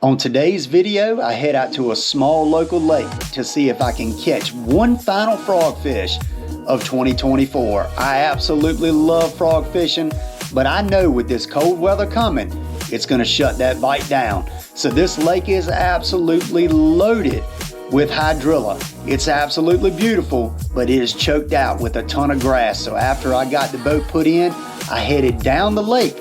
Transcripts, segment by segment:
On today's video, I head out to a small local lake to see if I can catch one final frogfish of 2024. I absolutely love frog fishing, but I know with this cold weather coming, it's gonna shut that bite down. So this lake is absolutely loaded with hydrilla. It's absolutely beautiful, but it is choked out with a ton of grass. So after I got the boat put in, I headed down the lake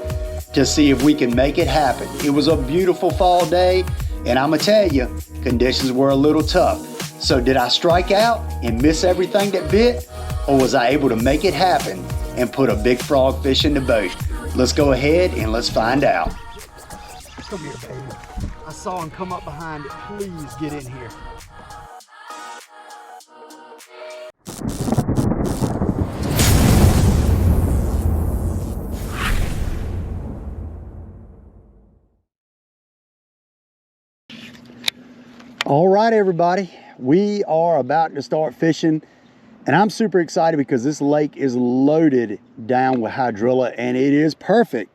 to see if we can make it happen. It was a beautiful fall day, and I'm gonna tell you, conditions were a little tough. So did I strike out and miss everything that bit, or was I able to make it happen and put a big frogfish in the boat? Let's go ahead and let's find out. Come here, baby. I saw him come up behind it. Please get in here. All right, everybody, we are about to start fishing, and I'm super excited because this lake is loaded down with hydrilla, and it is perfect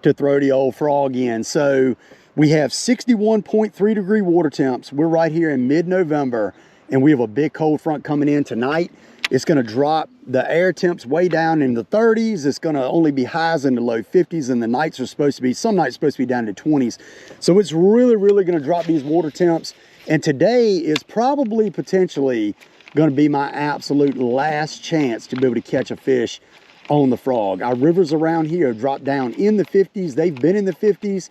to throw the old frog in. So we have 61.3 degree water temps. We're right here in mid-November, and we have a big cold front coming in tonight. It's going to drop the air temps way down in the 30s. It's going to only be highs in the low 50s, and the nights are supposed to be, some nights supposed to be down to 20s. So it's really going to drop these water temps. And today is probably potentially going to be my absolute last chance to be able to catch a fish on the frog. Our rivers around here drop down in the 50s. They've been in the 50s.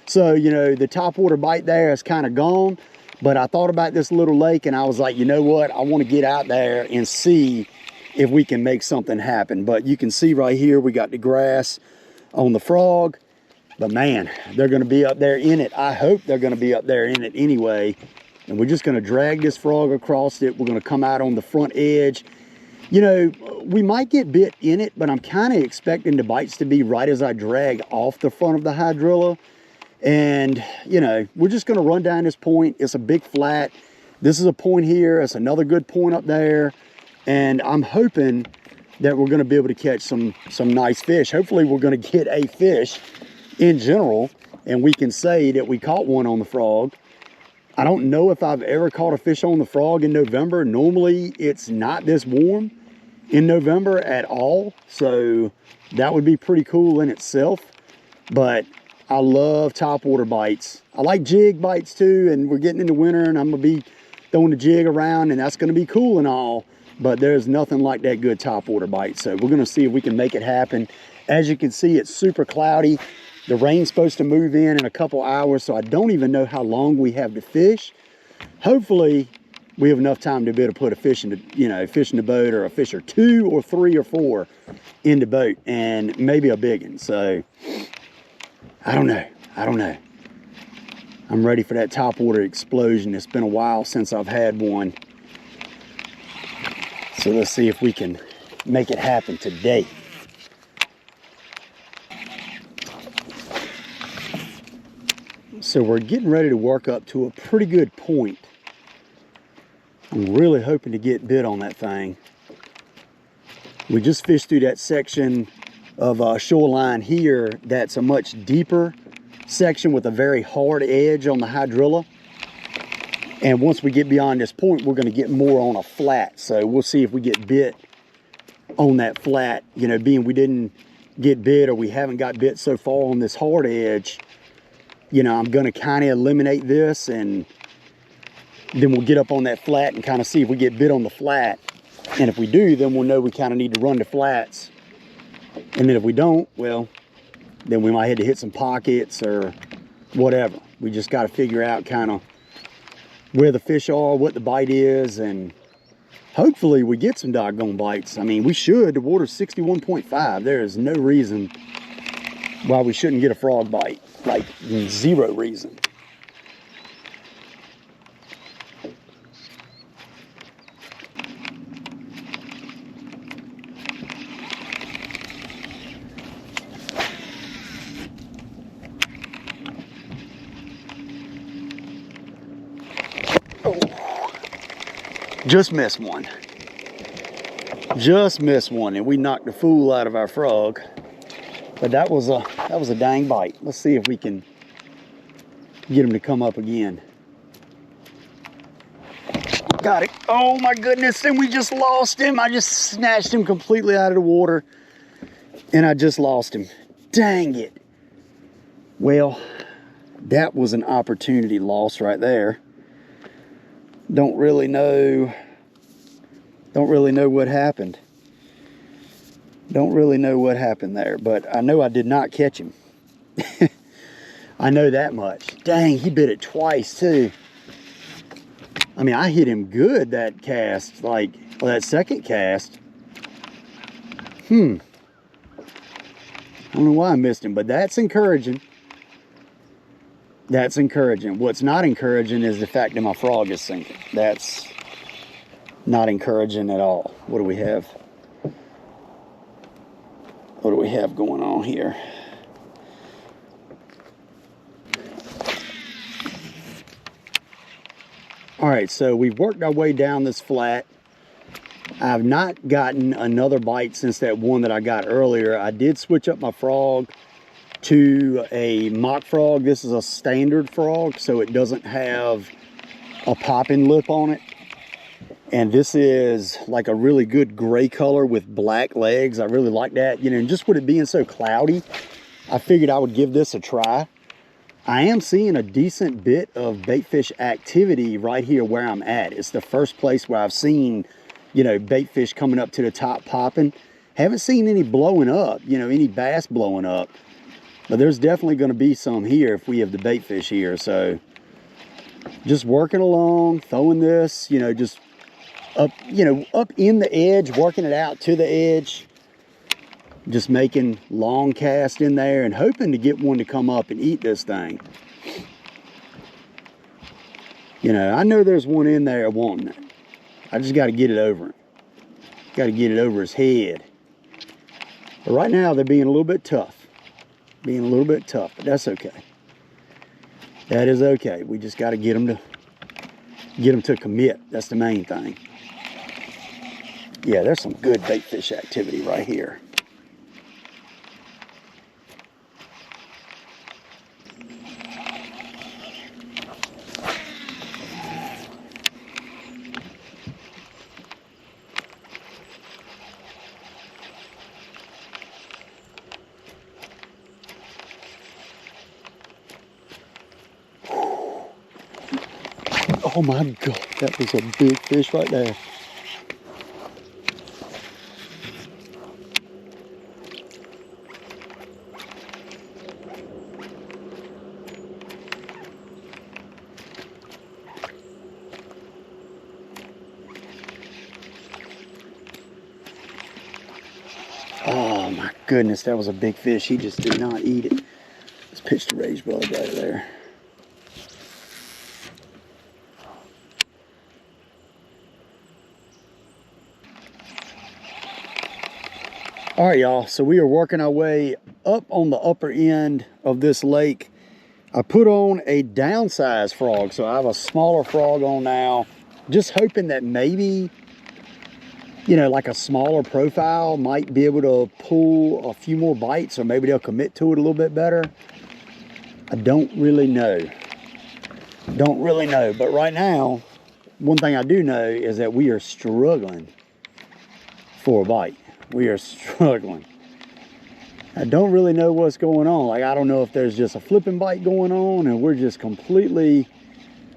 So, you know, the topwater bite there is kind of gone. But I thought about this little lake and I was like, you know what? I want to get out there and see if we can make something happen. But you can see right here, we got the grass on the frog. But man, they're going to be up there in it. I hope they're going to be up there in it anyway. And we're just going to drag this frog across it. We're going to come out on the front edge. You know, we might get bit in it, but I'm kind of expecting the bites to be right as I drag off the front of the hydrilla. And, you know, we're just going to run down this point. It's a big flat. This is a point here. It's another good point up there. And I'm hoping that we're going to be able to catch some nice fish. Hopefully we're going to get a fish in general, and we can say that we caught one on the frog. I don't know if I've ever caught a fish on the frog in November. Normally, it's not this warm in November at all. So that would be pretty cool in itself. But I love topwater bites. I like jig bites too, and we're getting into winter, and I'm going to be throwing the jig around, and that's going to be cool and all. But there's nothing like that good topwater bite. So we're going to see if we can make it happen. As you can see, it's super cloudy. The rain's supposed to move in a couple hours, so I don't even know how long we have to fish. Hopefully, we have enough time to be able to put a fish in the, you know, fish in the boat, or a fish or 2 or 3 or 4 in the boat, and maybe a big one. So, I don't know. I'm ready for that topwater explosion. It's been a while since I've had one. So let's see if we can make it happen today. So we're getting ready to work up to a pretty good point. I'm really hoping to get bit on that thing. We just fished through that section of shoreline here that's a much deeper section with a very hard edge on the hydrilla. And once we get beyond this point, we're going to get more on a flat. So we'll see if we get bit on that flat. You know, being we didn't get bit, or we haven't got bit so far on this hard edge, you know, I'm going to kind of eliminate this, and then we'll get up on that flat and kind of see if we get bit on the flat. And if we do, then we'll know we kind of need to run the flats. And then if we don't, well, then we might have to hit some pockets or whatever. We just got to figure out kind of where the fish are, what the bite is, and hopefully we get some doggone bites. I mean, we should. The water's 61.5. There is no reason why we shouldn't get a frog bite. Like, zero reason. Oh. Just missed one. Just missed one, and we knocked the fool out of our frog. But that was a dang bite. Let's see if we can get him to come up again. Got it. Oh my goodness, and we just lost him. I just snatched him completely out of the water and I just lost him. Dang it. Well, that was an opportunity lost right there. Don't really know what happened. Don't really know what happened there, but I know I did not catch him. I know that much. Dang, he bit it twice too. I mean, I hit him good that cast, like, well, that second cast. I don't know why I missed him, but that's encouraging. That's encouraging. What's not encouraging is the fact that my frog is sinking. That's not encouraging at all. What do we have? What do we have going on here? All right, so we've worked our way down this flat. I've not gotten another bite since that one that I got earlier. I did switch up my frog to a mock frog. This is a standard frog, so it doesn't have a popping lip on it. And this is like a really good gray color with black legs. I really like that. You know, and just with it being so cloudy, I figured I would give this a try. I am seeing a decent bit of baitfish activity right here where I'm at. It's the first place where I've seen, you know, baitfish coming up to the top popping. Haven't seen any blowing up, you know, any bass blowing up. But there's definitely going to be some here if we have the baitfish here. So just working along, throwing this, you know, just up, you know, up in the edge, working it out to the edge. Just making long casts in there and hoping to get one to come up and eat this thing. You know, I know there's one in there wanting it. I just got to get it over it. Got to get it over his head. But right now they're being a little bit tough. Being a little bit tough, but that's okay. That is okay. We just got to get them to commit. That's the main thing. Yeah, there's some good baitfish activity right here. Oh my God, that was a big fish right there. Oh my goodness, that was a big fish. He just did not eat it. Let's pitch the rage bug right there. All right, y'all, so we are working our way up on the upper end of this lake. I put on a downsized frog, so I have a smaller frog on now, just hoping that maybe, you know, like a smaller profile might be able to pull a few more bites, or maybe they'll commit to it a little bit better. I don't really know. Don't really know, but right now, one thing I do know is that we are struggling for a bite. We are struggling. I don't really know what's going on. Like, I don't know if there's just a flipping bite going on and we're just completely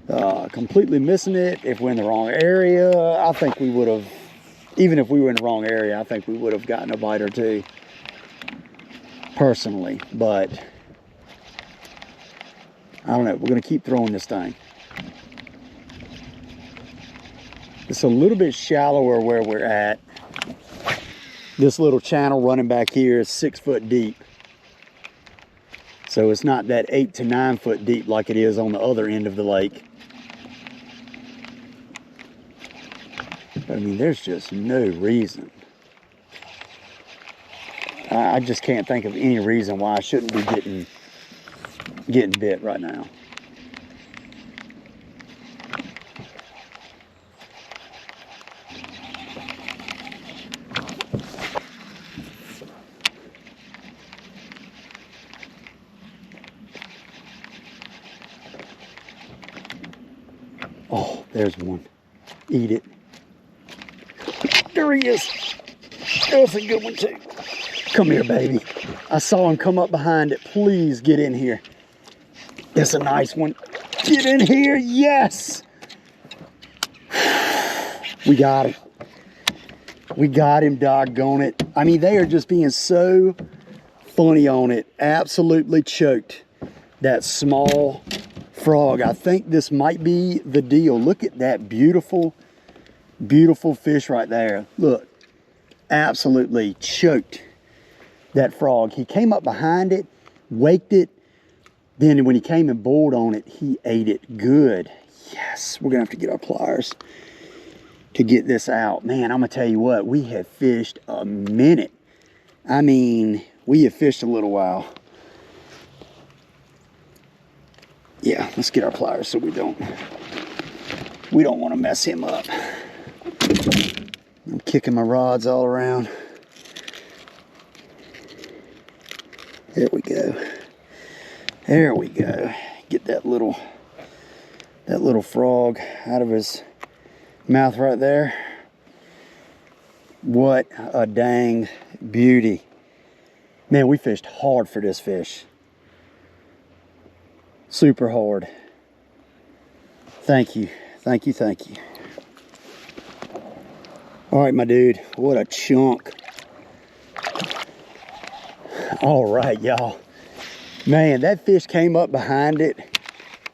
missing it. If we're in the wrong area, I think we would have, even if we were in the wrong area, I think we would have gotten a bite or two personally. But I don't know. We're going to keep throwing this thing. It's a little bit shallower where we're at. This little channel running back here is 6 foot deep. So it's not that 8 to 9 foot deep like it is on the other end of the lake. But I mean, there's just no reason. I just can't think of any reason why I shouldn't be getting bit right now. Oh, there's one. Eat it. There he is. That's a good one too. Come here, baby. I saw him come up behind it. Please get in here. That's a nice one. Get in here. Yes. We got him. We got him, doggone it. I mean, they are just being so funny on it. Absolutely choked that small frog. I think this might be the deal. Look at that beautiful, beautiful fish right there. Look, absolutely choked that frog. He came up behind it, waked it. Then when he came and bowled on it, he ate it good. Yes, we're gonna have to get our pliers to get this out. Man, I'm gonna tell you what, we have fished a minute. I mean, we have fished a little while. Yeah, let's get our pliers so we don't want to mess him up. I'm kicking my rods all around. There we go. There we go. Get that little frog out of his mouth right there. What a dang beauty. Man, we fished hard for this fish. Super hard. Thank you. Thank you, thank you. All right, my dude. What a chunk. All right, y'all. Man, that fish came up behind it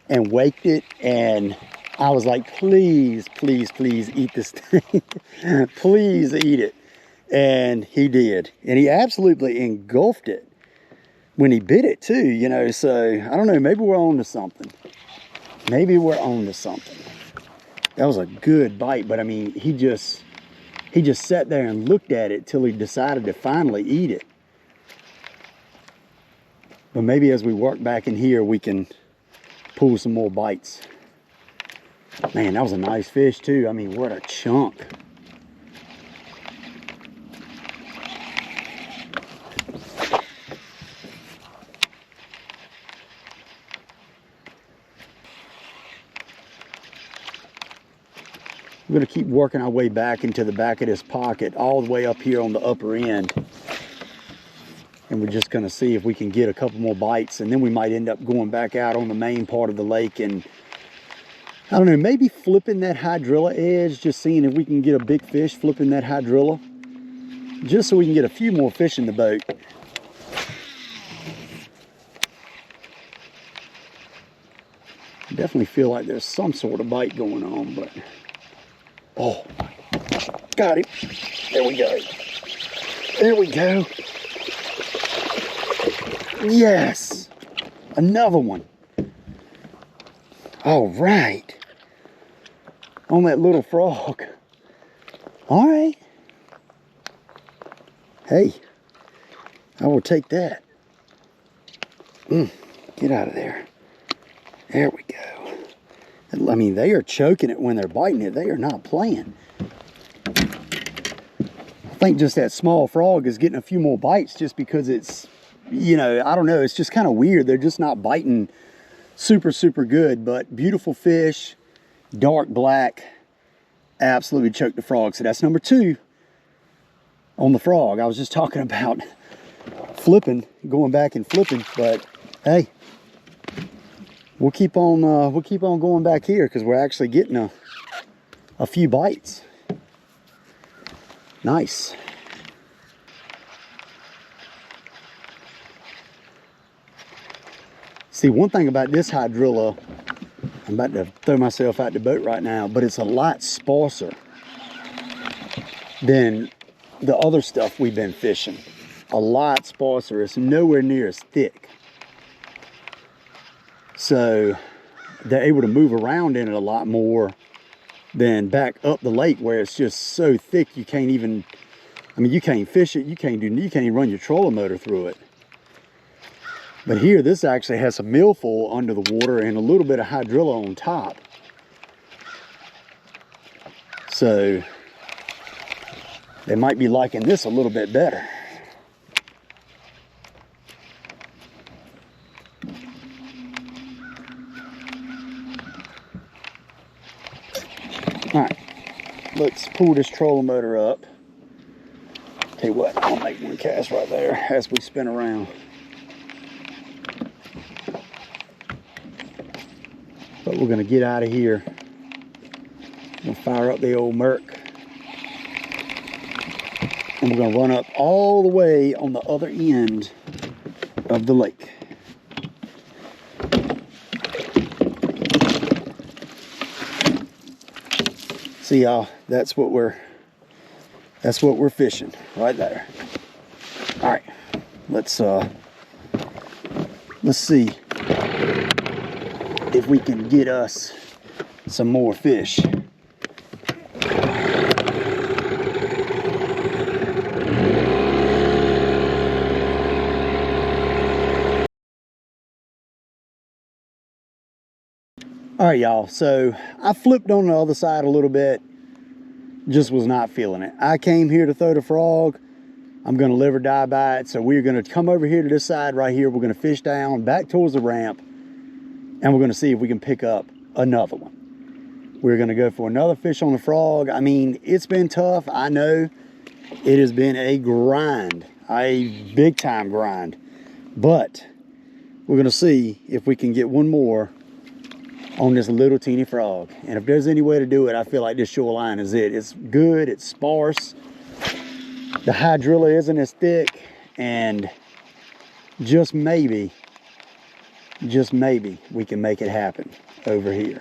and waked it, and I was like, please, please, please eat this thing. Please eat it. And he did. And he absolutely engulfed it when he bit it too, you know. So, I don't know, maybe we're on to something. Maybe we're on to something. That was a good bite, but I mean, he just sat there and looked at it till he decided to finally eat it. But maybe as we work back in here, we can pull some more bites. Man, that was a nice fish too. I mean, what a chunk. We're gonna keep working our way back into the back of this pocket, all the way up here on the upper end. And we're just gonna see if we can get a couple more bites, and then we might end up going back out on the main part of the lake and, I don't know, maybe flipping that hydrilla edge, just seeing if we can get a big fish flipping that hydrilla, just so we can get a few more fish in the boat. I definitely feel like there's some sort of bite going on, but, oh, got him. There we go. There we go. Yes, another one. All right, on that little frog. All right. Hey, I will take that. Get out of there. There we go. I mean, they are choking it when they're biting it. They are not playing. I think just that small frog is getting a few more bites just because it's, you know, I don't know, it's just kind of weird. They're just not biting super, super good, but beautiful fish, dark black, absolutely choked the frog. So that's number 2 on the frog. I was just talking about flipping, going back and flipping, but hey, we'll keep on going back here because we're actually getting a few bites. Nice. See, one thing about this hydrilla, I'm about to throw myself out the boat right now, but it's a lot sparser than the other stuff we've been fishing. A lot sparser. It's nowhere near as thick. So they're able to move around in it a lot more than back up the lake where it's just so thick you can't even, I mean, you can't fish it, you can't even run your trolling motor through it. But here, this actually has some milfoil under the water and a little bit of hydrilla on top. So they might be liking this a little bit better. All right, let's pull this trolling motor up. Tell you what, I'll make one cast right there as we spin around. But we're gonna get out of here. We'll fire up the old Merc. And we're gonna run up all the way on the other end of the lake. See y'all, that's what we're fishing right there. All right, let's see if we can get us some more fish. All right, y'all, so I flipped on the other side a little bit, just was not feeling it. I came here to throw the frog. I'm gonna live or die by it. So we're gonna come over here to this side right here. We're gonna fish down back towards the ramp, and we're gonna see if we can pick up another one. We're gonna go for another fish on the frog. I mean, it's been tough, I know. It has been a grind, a big time grind, but we're gonna see if we can get one more on this little teeny frog. And if there's any way to do it, I feel like this shoreline is it. It's good, it's sparse. The hydrilla isn't as thick, and just maybe we can make it happen over here.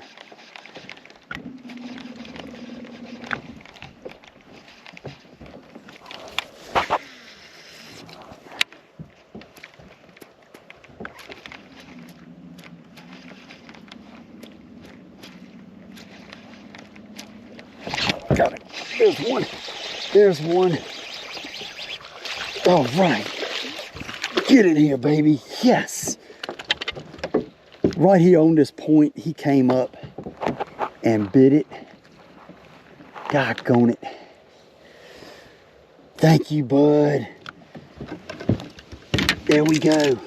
Got it. There's one. There's one. All right. Get in here, baby. Yes. Right here on this point, he came up and bit it. Doggone it. Thank you, bud. There we go.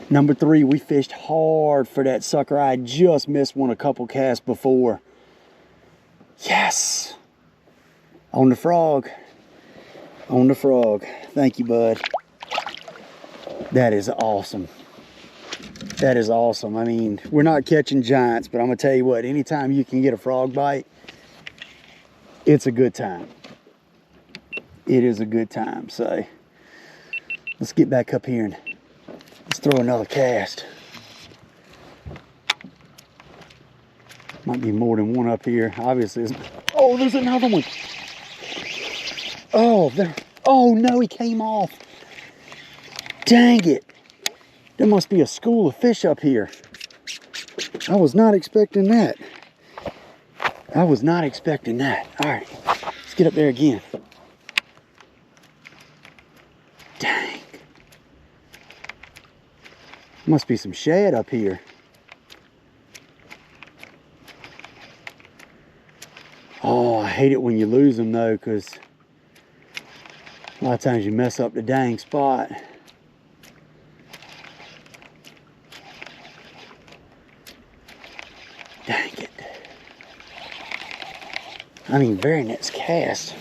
Number 3, we fished hard for that sucker. I just missed one a couple casts before. Yes, on the frog, on the frog. Thank you, bud. That is awesome. That is awesome. I mean, we're not catching giants, but I'm gonna tell you what, anytime you can get a frog bite, it's a good time. It is a good time. So let's get back up here and let's throw another cast. Might be more than one up here, obviously. Oh, there's another one. Oh, there. Oh no, he came off. Dang it. There must be a school of fish up here. I was not expecting that. I was not expecting that. All right, let's get up there again. Dang. Must be some shad up here. Oh, I hate it when you lose them though, because a lot of times you mess up the dang spot. Dang it. I mean, very next cast.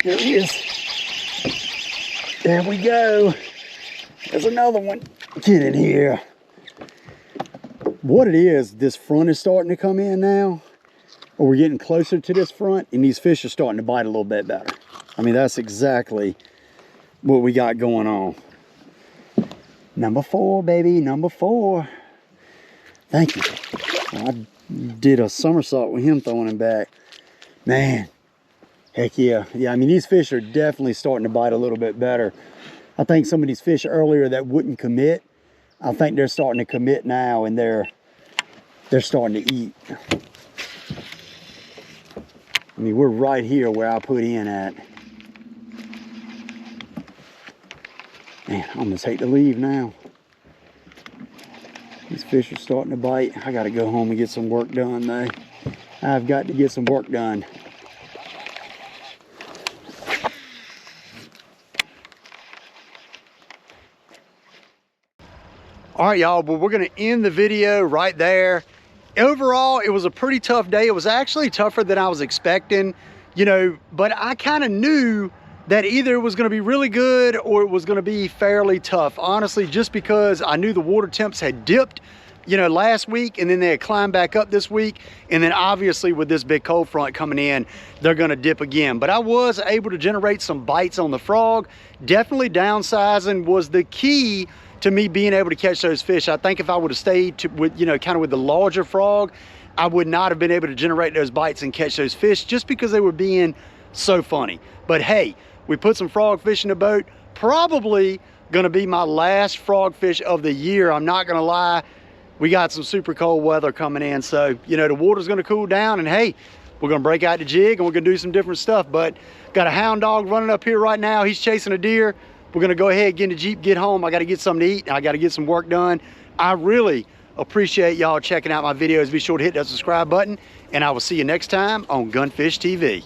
There he is. There we go. There's another one. Get in here. What it is, this front is starting to come in now, or we're getting closer to this front, and these fish are starting to bite a little bit better. I mean, that's exactly what we got going on. Number 4, baby, number 4. Thank you. I did a somersault with him throwing him back. Man. Heck yeah. Yeah, I mean, these fish are definitely starting to bite a little bit better. I think some of these fish earlier that wouldn't commit, I think they're starting to commit now, and they're starting to eat. I mean, we're right here where I put in at. I almost hate to leave now. These fish are starting to bite. I gotta go home and get some work done though. I've got to get some work done. All right, y'all, well, we're gonna end the video right there. Overall, it was a pretty tough day. It was actually tougher than I was expecting, you know, but I kind of knew that either it was gonna be really good or it was gonna be fairly tough. Honestly, just because I knew the water temps had dipped, you know, last week, and then they had climbed back up this week. And then obviously with this big cold front coming in, they're gonna dip again. But I was able to generate some bites on the frog. Definitely downsizing was the key to me being able to catch those fish. I think if I would have stayed with, you know, kind of with the larger frog, I would not have been able to generate those bites and catch those fish just because they were being so funny. But hey, we put some frog fish in the boat. Probably gonna be my last frog fish of the year. I'm not gonna lie. We got some super cold weather coming in. So, you know, the water's gonna cool down, and hey, we're gonna break out the jig and we're gonna do some different stuff. But got a hound dog running up here right now. He's chasing a deer. We're gonna go ahead, get in the Jeep, get home. I gotta get something to eat, and I gotta get some work done. I really appreciate y'all checking out my videos. Be sure to hit that subscribe button, and I will see you next time on Gunfish TV.